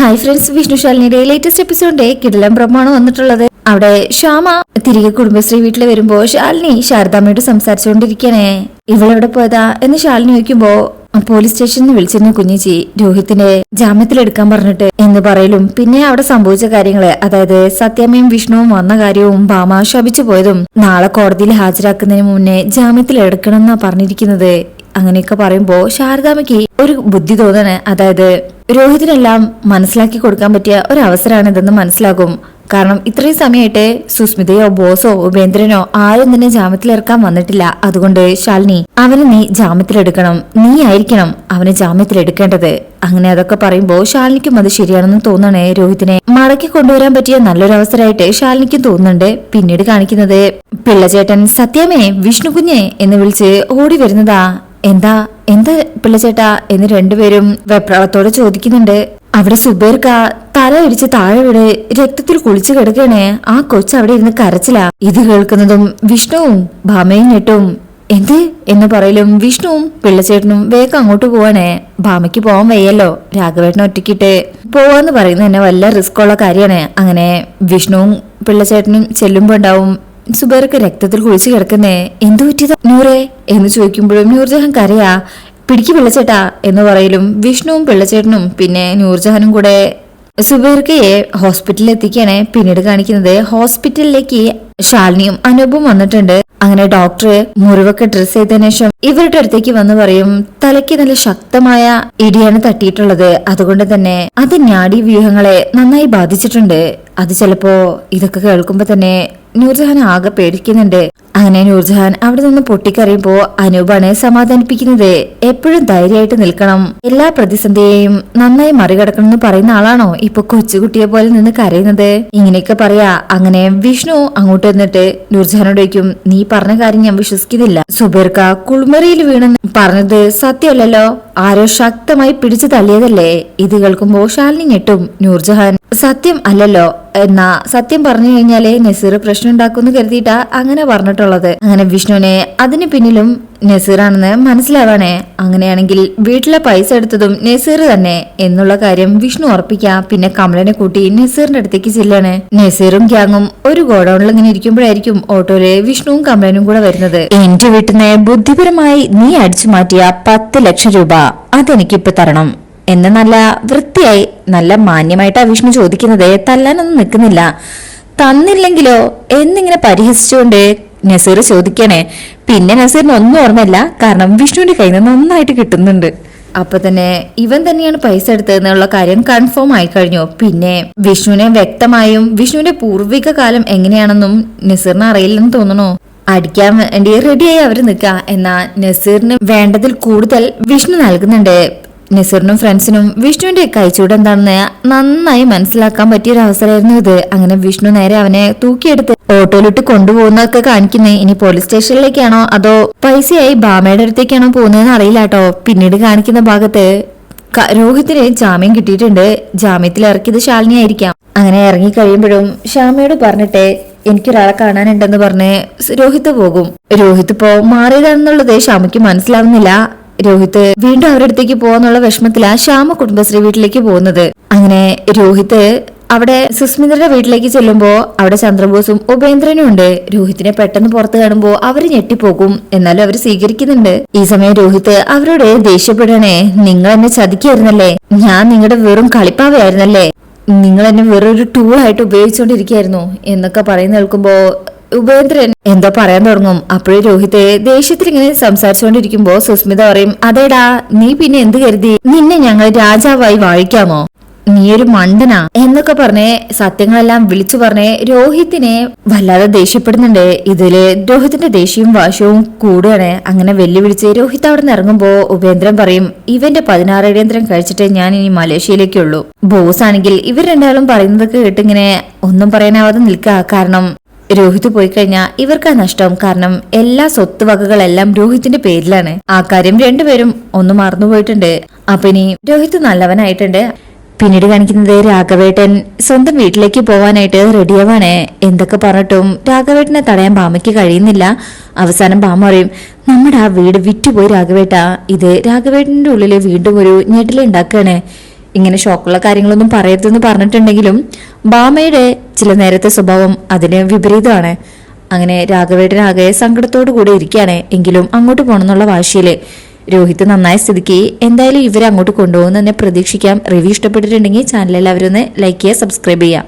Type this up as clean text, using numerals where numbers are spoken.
Hi friends, Vishnu ശാലിനിയുടെ latest എപ്പിസോഡിന്റെ കിടിലം പ്രമാണ് വന്നിട്ടുള്ളത്. അവിടെ ശ്യാമ തിരികെ കുടുംബശ്രീ വീട്ടിൽ വരുമ്പോ ശാലിനി ശാരദാമ്മയോട് സംസാരിച്ചുകൊണ്ടിരിക്കണേ. ഇവളെവിടെ പോയതാ എന്ന് ശാലിനി ചോദിക്കുമ്പോ പോലീസ് സ്റ്റേഷനിൽ വിളിച്ചിരുന്നു കുഞ്ഞിച്ചി രോഹിത്തിനെ ജാമ്യത്തിലെടുക്കാൻ പറഞ്ഞിട്ട് എന്ന് പറയലും പിന്നെ അവിടെ സംഭവിച്ച കാര്യങ്ങള്, അതായത് സത്യാമ്മയും വിഷ്ണുവും വന്ന കാര്യവും ഭാമ ശപിച്ചു പോയതും നാളെ കോടതിയിൽ ഹാജരാക്കുന്നതിന് മുന്നേ ജാമ്യത്തിൽ എടുക്കണം എന്നാ പറഞ്ഞിരിക്കുന്നത്. അങ്ങനെയൊക്കെ പറയുമ്പോ ശാരദാമ്മയ്ക്ക് ഒരു ബുദ്ധി തോന്നണേ, അതായത് രോഹിതിനെല്ലാം മനസ്സിലാക്കി കൊടുക്കാൻ പറ്റിയ ഒരു അവസരമാണ് ഇതെന്ന് മനസ്സിലാകും. കാരണം ഇത്രയും സമയമായിട്ട് സുസ്മിതയോ ബോസോ ഉപേന്ദ്രനോ ആരും തന്നെ ജാമ്യത്തിലിറക്കാൻ വന്നിട്ടില്ല. അതുകൊണ്ട് ശാലിനി, അവനെ നീ ജാമ്യത്തിലെടുക്കണം, നീ ആയിരിക്കണം അവനെ ജാമ്യത്തിലെടുക്കേണ്ടത്. അങ്ങനെ അതൊക്കെ പറയുമ്പോ ശാലിനിക്കും അത് ശരിയാണെന്ന് തോന്നണേ. രോഹിത്തിനെ മടക്കി കൊണ്ടുവരാൻ പറ്റിയ നല്ലൊരു അവസരമായിട്ട് ശാലിനിക്കും തോന്നുന്നുണ്ട്. പിന്നീട് കാണിക്കുന്നത് പിള്ളച്ചേട്ടൻ സത്യമേ വിഷ്ണു കുഞ്ഞെ എന്ന് വിളിച്ച് ഓടി വരുന്നതാ. എന്താ എന്താ പിള്ളച്ചേട്ടാ എന്ന് രണ്ടുപേരും വെപ്രാളത്തോടെ ചോദിക്കുന്നുണ്ട്. അവിടെ സുബേർക്ക തല ഇടിച്ച് താഴെ വീട് രക്തത്തിൽ കുളിച്ചു കിടക്കണേ. ആ കൊച്ചു അവിടെ ഇരുന്ന് കരച്ചിലാ. ഇത് കേൾക്കുന്നതും വിഷ്ണുവും ഭാമയും ഞെട്ടും. എന്ത് എന്ന് പറയലും വിഷ്ണുവും പിള്ളച്ചേട്ടനും വേഗം അങ്ങോട്ട് പോവാണേ. ഭാമയ്ക്ക് പോവാൻ വയ്യല്ലോ, രാഘവേട്ടനെ ഒറ്റയ്ക്കിട്ട് പോവാന്ന് പറയുന്നത് തന്നെ വല്ല റിസ്ക് ഉള്ള കാര്യമാണ്. അങ്ങനെ വിഷ്ണുവും പിള്ളച്ചേട്ടനും ചെല്ലുമ്പോ ഉണ്ടാവും സുബേർക്ക് രക്തത്തിൽ കുളിച്ചു കിടക്കുന്നേ. എന്തു പറ്റിയതാ നൂറേ എന്ന് ചോദിക്കുമ്പോഴും നൂർജഹാൻ കരയാ. പിടിക്ക് പിള്ളച്ചേട്ടാ എന്ന് പറയലും വിഷ്ണുവും പിള്ളച്ചേട്ടനും പിന്നെ നൂർജഹാനും കൂടെ സുബേർക്കയെ ഹോസ്പിറ്റലിൽ എത്തിക്കാണ്. പിന്നീട് കാണിക്കുന്നത് ഹോസ്പിറ്റലിലേക്ക് ശാലിനിയും അനൂപും വന്നിട്ടുണ്ട്. അങ്ങനെ ഡോക്ടർ മുറിവൊക്കെ ഡ്രസ് ചെയ്തതിനു ശേഷം ഇവരുടെ അടുത്തേക്ക് വന്ന് പറയും, തലയ്ക്ക് നല്ല ശക്തമായ ഇടിയാണ് തട്ടിയിട്ടുള്ളത്. അതുകൊണ്ട് തന്നെ അത് നാഡീ വ്യൂഹങ്ങളെ നന്നായി ബാധിച്ചിട്ടുണ്ട്. അത് ചിലപ്പോ ഇതൊക്കെ കേൾക്കുമ്പോ തന്നെ നൂർജഹാൻ ആകെ പേടിക്കുന്നുണ്ട്. അങ്ങനെ നൂർജഹാൻ അവിടെ നിന്ന് പൊട്ടിക്കറിയുമ്പോ അനൂപാണ് സമാധാനിപ്പിക്കുന്നത്. എപ്പോഴും ധൈര്യമായിട്ട് നിൽക്കണം, എല്ലാ പ്രതിസന്ധിയെയും നന്നായി മറികടക്കണം എന്ന് പറയുന്ന ആളാണോ ഇപ്പൊ കൊച്ചുകുട്ടിയെ പോലെ നിന്ന് കരയുന്നത്? ഇങ്ങനെയൊക്കെ പറയാ. അങ്ങനെ വിഷ്ണു അങ്ങോട്ട് വന്നിട്ട് നൂർജഹാനോട് ചോദിക്കും, നീ പറഞ്ഞ കാര്യം ഞാൻ വിശ്വസിക്കുന്നില്ല. സുബേർക്ക കുളിമുറിയിൽ വീണെന്ന് പറഞ്ഞത് സത്യമല്ലല്ലോ, ആരോ ശക്തമായി പിടിച്ചു തള്ളിയതല്ലേ? ഇത് കേൾക്കുമ്പോ ശാലിനി ഞെട്ടും. നൂർജഹാൻ സത്യം അല്ലല്ലോ, എന്നാ സത്യം പറഞ്ഞു കഴിഞ്ഞാലേ നസീർ പ്രശ്നം ഉണ്ടാക്കുമെന്ന് കരുതിയിട്ടാ അങ്ങനെ പറഞ്ഞിട്ടുള്ളത്. അങ്ങനെ വിഷ്ണുവിനെ അതിന് പിന്നിലും നസീറാണെന്ന് മനസ്സിലാവാണേ. അങ്ങനെയാണെങ്കിൽ വീട്ടിലെ പൈസ എടുത്തതും നസീർ തന്നെ എന്നുള്ള കാര്യം വിഷ്ണു ഉറപ്പിക്കാം. പിന്നെ കമലനെ കൂട്ടി നസീറിന്റെ അടുത്തേക്ക് ചെല്ലാണ്. നസീറും ഗ്യാങ്ങും ഒരു ഗോഡൌണിൽ ഇങ്ങനെ ഇരിക്കുമ്പോഴായിരിക്കും ഓട്ടോയില് വിഷ്ണുവും കമലനും കൂടെ വരുന്നത്. എന്റെ വീട്ടിൽ നിന്ന് ബുദ്ധിപരമായി നീ അടിച്ചു മാറ്റിയ 10 ലക്ഷം രൂപ അതെനിക്കിപ്പൊ തരണം എന്ന് നല്ല വൃത്തിയായി നല്ല മാന്യമായിട്ടാ വിഷ്ണു ചോദിക്കുന്നത്. തല്ലാനൊന്നും നിൽക്കുന്നില്ല. തന്നില്ലെങ്കിലോ എന്നിങ്ങനെ പരിഹസിച്ചുകൊണ്ട് നസീർ ചോദിക്കണേ. പിന്നെ നസീറിന് ഒന്നും ഓർമ്മയില്ല, കാരണം വിഷ്ണുവിന്റെ കയ്യിൽ നിന്ന് നന്നായിട്ട് കിട്ടുന്നുണ്ട്. അപ്പൊ തന്നെ ഇവൻ തന്നെയാണ് പൈസ എടുത്തതെന്നുള്ള കാര്യം കൺഫേം ആയി കഴിഞ്ഞു. പിന്നെ വിഷ്ണുവിനെ വ്യക്തമായും വിഷ്ണുവിന്റെ പൂർവിക കാലം എങ്ങനെയാണെന്നും നസീറിന് അറിയില്ലെന്ന് തോന്നണു. അടിക്കാൻ വേണ്ടി റെഡിയായി അവര് നിൽക്കുക. എന്നാ നസീറിന് വേണ്ടതിൽ കൂടുതൽ വിഷ്ണു നൽകുന്നുണ്ട്. നസീറിനും ഫ്രണ്ട്സിനും വിഷ്ണുവിന്റെ കൈച്ചൂട് എന്താണെന്ന് നന്നായി മനസ്സിലാക്കാൻ പറ്റിയ ഒരു അവസരമായിരുന്നു ഇത്. അങ്ങനെ വിഷ്ണു നേരെ അവനെ തൂക്കിയെടുത്ത് ഓട്ടോയിലിട്ട് കൊണ്ടുപോകുന്നതൊക്കെ കാണിക്കുന്നേ. ഇനി പോലീസ് സ്റ്റേഷനിലേക്കാണോ അതോ പൈസയായി ഭാമയുടെ അടുത്തേക്കാണോ പോകുന്നതെന്ന് അറിയില്ല കേട്ടോ. പിന്നീട് കാണിക്കുന്ന ഭാഗത്ത് രോഹിത്തിന് ജാമ്യം കിട്ടിയിട്ടുണ്ട്. ജാമ്യത്തിൽ ഇറക്കിയത് ശാലിനി ആയിരിക്കാം. അങ്ങനെ ഇറങ്ങി കഴിയുമ്പോഴും ശ്യാമയോട് പറഞ്ഞിട്ട് എനിക്കൊരാളെ കാണാനുണ്ടെന്ന് പറഞ്ഞ് രോഹിത്ത് പോകും. രോഹിത്ത് ഇപ്പോ മാറിയതാണെന്നുള്ളത് ശ്യാമയ്ക്ക് മനസ്സിലാവുന്നില്ല. രോഹിത്ത് വീണ്ടും അവരുടെ അടുത്തേക്ക് പോകാന്നുള്ള വിഷമത്തിലാ ശ്യാമ കുടുംബശ്രീ വീട്ടിലേക്ക് പോകുന്നത്. അങ്ങനെ രോഹിത്ത് അവിടെ സുസ്മിതയുടെ വീട്ടിലേക്ക് ചെല്ലുമ്പോ അവിടെ ചന്ദ്രബോസും ഉപേന്ദ്രനും ഉണ്ട്. രോഹിത്തിനെ പെട്ടെന്ന് പുറത്ത് കാണുമ്പോ അവര് ഞെട്ടിപ്പോകും. എന്നാലും അവര് സ്വീകരിക്കുന്നുണ്ട്. ഈ സമയം രോഹിത്ത് അവരോട് ദേഷ്യപ്പെടണേ. നിങ്ങൾ എന്നെ ചതിക്കായിരുന്നല്ലേ, ഞാൻ നിങ്ങളുടെ വെറും കളിപ്പാവയായിരുന്നല്ലേ, നിങ്ങൾ എന്നെ വെറൊരു ടൂളായിട്ട് ഉപയോഗിച്ചുകൊണ്ടിരിക്കുകയായിരുന്നു എന്നൊക്കെ പറയുന്ന കേൾക്കുമ്പോ ഉപേന്ദ്രൻ എന്തോ പറയാൻ തുടങ്ങും. അപ്പോഴേ രോഹിത് ദേഷ്യത്തിൽ ഇങ്ങനെ സംസാരിച്ചുകൊണ്ടിരിക്കുമ്പോ സുസ്മിത പറയും, അതേടാ നീ പിന്നെ എന്ത് കരുതി നിന്നെ ഞങ്ങൾ രാജാവായി വാഴിക്കാമോ, നീ ഒരു മണ്ടനാ എന്നൊക്കെ പറഞ്ഞ് സത്യങ്ങളെല്ലാം വിളിച്ചു പറഞ്ഞ് രോഹിത്തിനെ വല്ലാതെ ദേഷ്യപ്പെടുന്നുണ്ട്. ഇതില് രോഹിത്തിന്റെ ദേഷ്യവും വാശവും കൂടുകയാണ്. അങ്ങനെ വെല്ലുവിളിച്ച് രോഹിത് അവിടെ നിന്ന് ഇറങ്ങുമ്പോ ഉപേന്ദ്രൻ പറയും, ഇവന്റെ 16 അടിയന്തരം കഴിച്ചിട്ട് ഞാൻ ഇനി മലേഷ്യയിലേക്കുള്ളൂ. ബോസ് ആണെങ്കിൽ ഇവർ രണ്ടാളും പറയുന്നതൊക്കെ കേട്ടിങ്ങനെ ഒന്നും പറയാനാവാതെ നിൽക്കുക. കാരണം രോഹിത് പോയി കഴിഞ്ഞാൽ ഇവർക്കാ നഷ്ടം. കാരണം എല്ലാ സ്വത്ത് വകകളെല്ലാം രോഹിത്തിന്റെ പേരിലാണ്. ആ കാര്യം രണ്ടുപേരും ഒന്ന് മറന്നുപോയിട്ടുണ്ട്. അപ്പൊ ഇനി രോഹിത് നല്ലവനായിട്ടുണ്ട്. പിന്നീട് കാണിക്കുന്നത് രാഘവേട്ടൻ സ്വന്തം വീട്ടിലേക്ക് പോവാനായിട്ട് റെഡിയാവാണേ. എന്തൊക്കെ പറഞ്ഞിട്ടും രാഘവേട്ടനെ തടയാൻ ഭാമയ്ക്ക് കഴിയുന്നില്ല. അവസാനം ഭാമ പറയും, നമ്മുടെ ആ വീട് വിറ്റുപോയി രാഘവേട്ട. ഇത് രാഘവേട്ടന്റെ ഉള്ളില് വീണ്ടും ഒരു ഞെട്ടലുണ്ടാക്കാണ്. ഇങ്ങനെ ഷോക്കുള്ള കാര്യങ്ങളൊന്നും പറയരുതെന്ന് പറഞ്ഞിട്ടുണ്ടെങ്കിലും ഭാമയുടെ ചില നേരത്തെ സ്വഭാവം അതിന് വിപരീതമാണ്. അങ്ങനെ രാഘവേട്ടനാകെ സങ്കടത്തോടു കൂടി ഇരിക്കുകയാണ്. എങ്കിലും അങ്ങോട്ട് പോകണമെന്നുള്ള വാശിയില് രോഹിത് നന്നായ സ്ഥിതിക്ക് എന്തായാലും ഇവരെ അങ്ങോട്ട് കൊണ്ടുപോകുന്ന തന്നെ പ്രതീക്ഷിക്കാം. റിവ്യൂ ഇഷ്ടപ്പെട്ടിട്ടുണ്ടെങ്കിൽ ചാനൽ എല്ലാവരും ഒന്ന് ലൈക്ക് ചെയ്യുക, സബ്സ്ക്രൈബ് ചെയ്യുക.